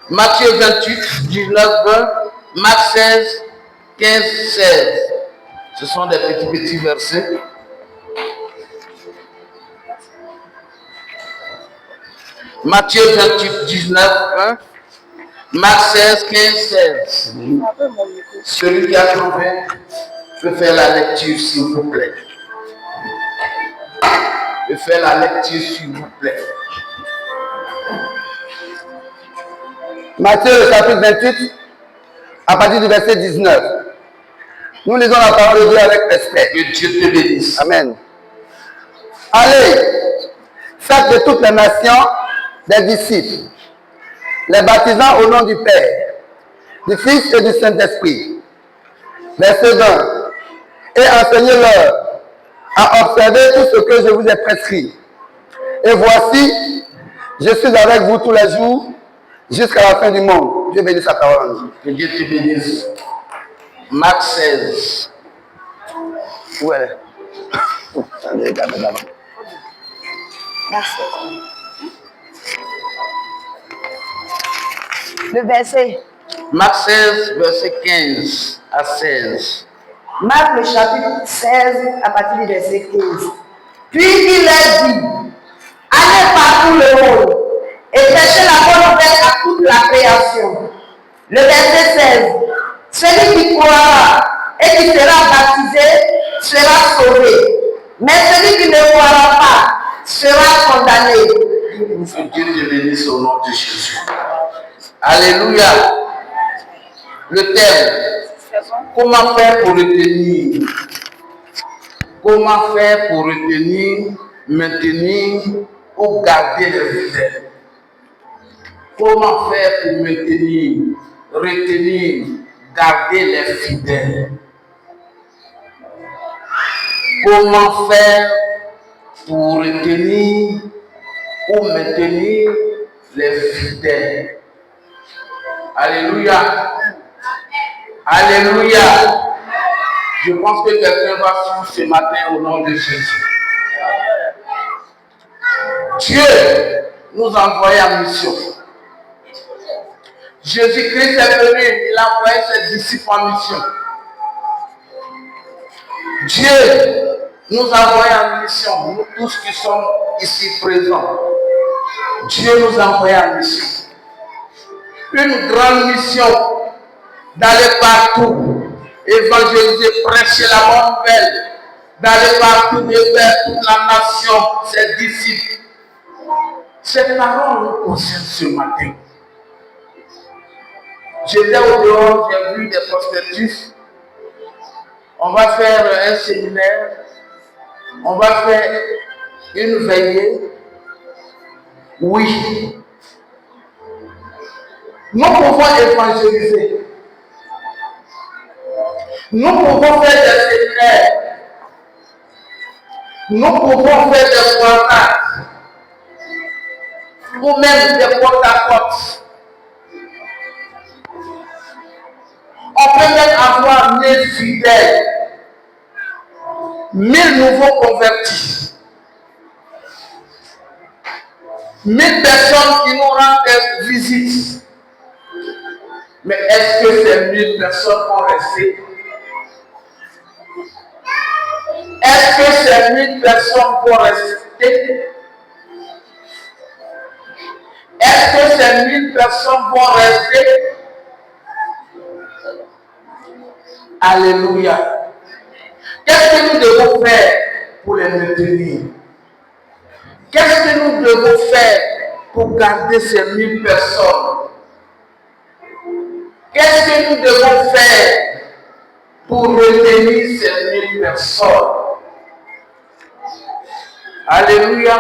Matthieu 28, 19, 20, Marc 16, 15, 16. Ce sont des petits versets. Matthieu 28, 19, 20, Marc 16, 15, 16. Celui qui a trouvé peut faire la lecture, s'il vous plaît. Peut faire la lecture, s'il vous plaît. Matthieu chapitre 28, à partir du verset 19. Nous lisons la parole de Dieu avec respect. Que Dieu te bénisse. Amen. Allez, faites de toutes les nations des disciples, les baptisant au nom du Père, du Fils et du Saint-Esprit. Verset 20. Et enseignez-leur à observer tout ce que je vous ai prescrit. Et voici, je suis avec vous tous les jours jusqu'à la fin du monde. Dieu bénisse sa parole. Que Dieu te bénisse. Marc 16. Où elle est? Le verset. Marc 16, verset 15 à 16. Marc le chapitre 16 à partir du verset 15. Puis il leur dit, allez partout le monde et prêchez la bonne nouvelle à toute la création. Le verset 16. Celui qui croira et qui sera baptisé sera sauvé. Mais celui qui ne croira pas sera condamné. Que Dieu te bénisse au nom de Jésus. Alléluia. Le thème. Comment faire pour retenir? Comment faire pour retenir, maintenir ou garder les fidèles? Comment faire pour maintenir, retenir, garder les fidèles? Comment faire pour retenir ou maintenir les fidèles? Alléluia. Alléluia. Je pense que quelqu'un va suivre ce matin au nom de Jésus. Dieu nous a envoyés en mission. Jésus-Christ est venu, il a envoyé ses disciples en mission. Dieu nous a envoyés en mission, nous tous qui sommes ici présents. Dieu nous a envoyés en mission. Une grande mission d'aller partout, évangéliser, prêcher la bonne nouvelle, d'aller partout, de faire toute la nation, ses disciples. Cette parole nous concerne ce matin. J'étais au dehors, j'ai vu des prospectus. On va faire un séminaire, on va faire une veillée. Oui. Nous pouvons évangéliser. Nous pouvons faire des séminaires. Nous pouvons faire des contacts. Ou même des porte-à-porte. On peut même avoir 1000 fidèles. 1000 nouveaux convertis. 1000 personnes qui nous rendent des visites. Mais est-ce que ces 1000 personnes vont rester? Est-ce que ces 1000 personnes vont rester? Est-ce que ces 1000 personnes vont rester? Alléluia. Qu'est-ce que nous devons faire pour les maintenir? Qu'est-ce que nous devons faire pour garder ces 1000 personnes? Qu'est-ce que nous devons faire pour retenir ces 1000 personnes? Alléluia.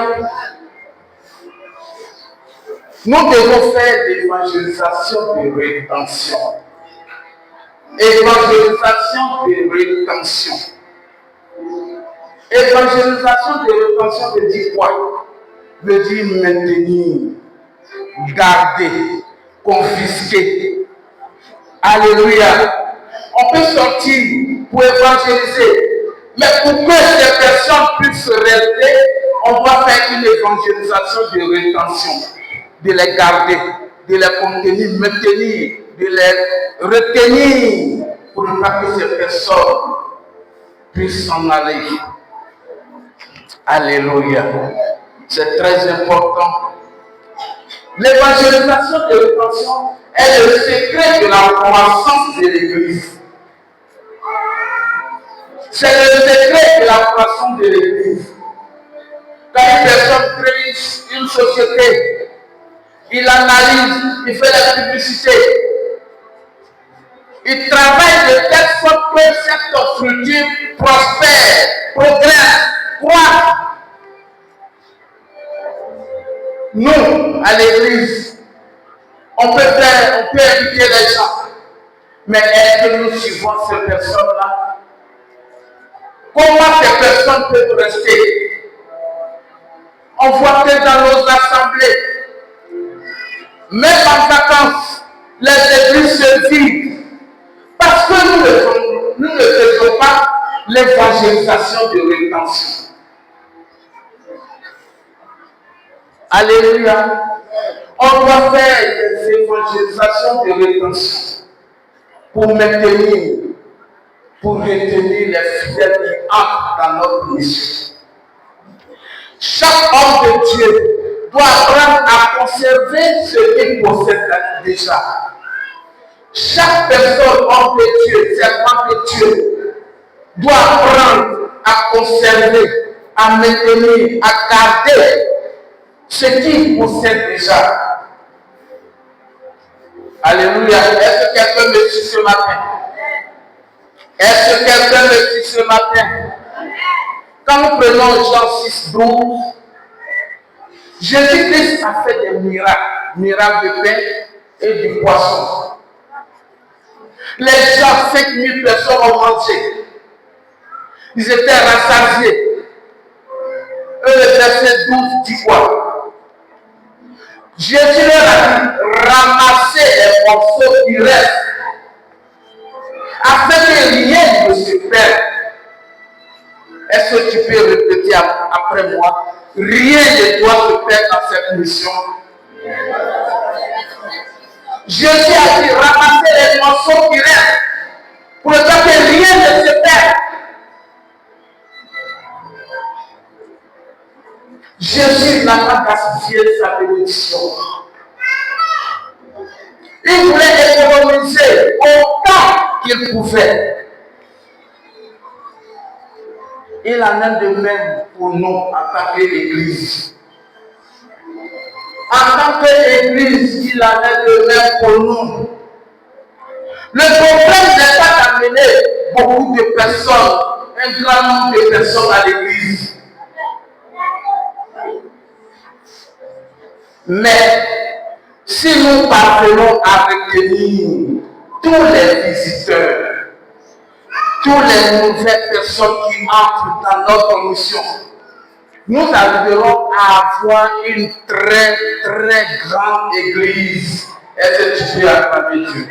Nous devons faire l'évangélisation de rétention. Évangélisation de rétention. Évangélisation de rétention veut dire quoi? Veut dire maintenir, garder, confisquer. Alléluia. On peut sortir pour évangéliser, mais pour que ces personnes puissent rester, on va faire une évangélisation de rétention. de les garder, de les contenir, maintenir, de les retenir pour ne pas que ces personnes puissent s'en aller. Alléluia. C'est très important. L'évangélisation de rétention est le secret de la croissance de l'Église. C'est le secret de la croissance de l'Église. Quand une personne crée une société, il analyse, il fait la publicité, il travaille de telle sorte que cette structure prospère, progresse, croît. Nous, à l'église, on peut inviter les gens, mais est-ce que nous suivons ces personnes-là? Comment ces personnes peuvent rester? On voit que dans nos assemblées, même en vacances, les églises se vident parce que nous ne faisons pas l'évangélisation de rétention. Alléluia. On doit faire des évangélisations de rétention pour maintenir, pour retenir les fidèles qui entrent dans notre mission. Chaque homme de Dieu doit apprendre à conserver ce qu'il possède déjà. Chaque personne, homme de Dieu, servant de Dieu, doit apprendre à conserver, à maintenir, à garder ce qu'il possède déjà. Alléluia. Est-ce que quelqu'un me suit ce matin? Est-ce que quelqu'un me suit ce matin? Quand nous prenons Jean 6, 12, Jésus-Christ a fait des miracles, miracles de pain et du poisson. Les gens, 5000 personnes ont mangé. Ils étaient rassasiés. Le verset 12 dit quoi? Jésus leur a dit, ramassez les morceaux qui restent, afin que rien ne se perde. Est-ce que tu peux répéter après moi? Rien ne doit se perdre dans cette mission. Jésus a dit, ramassez les morceaux qui restent, pour ne pas que rien ne se perde. Jésus n'a pas gaspillé sa bénédiction. Il voulait économiser autant qu'il pouvait. Il en a de même pour nous en tant qu'Église. En tant qu'Église, il en a de même pour nous. Le problème n'est pas d'amener beaucoup de personnes, un grand nombre de personnes à l'Église. Mais si nous parvenons à retenir tous les visiteurs, toutes les nouvelles personnes qui entrent dans notre mission, nous arriverons à avoir une très très grande église. Est-ce que tu peux acclamer Dieu?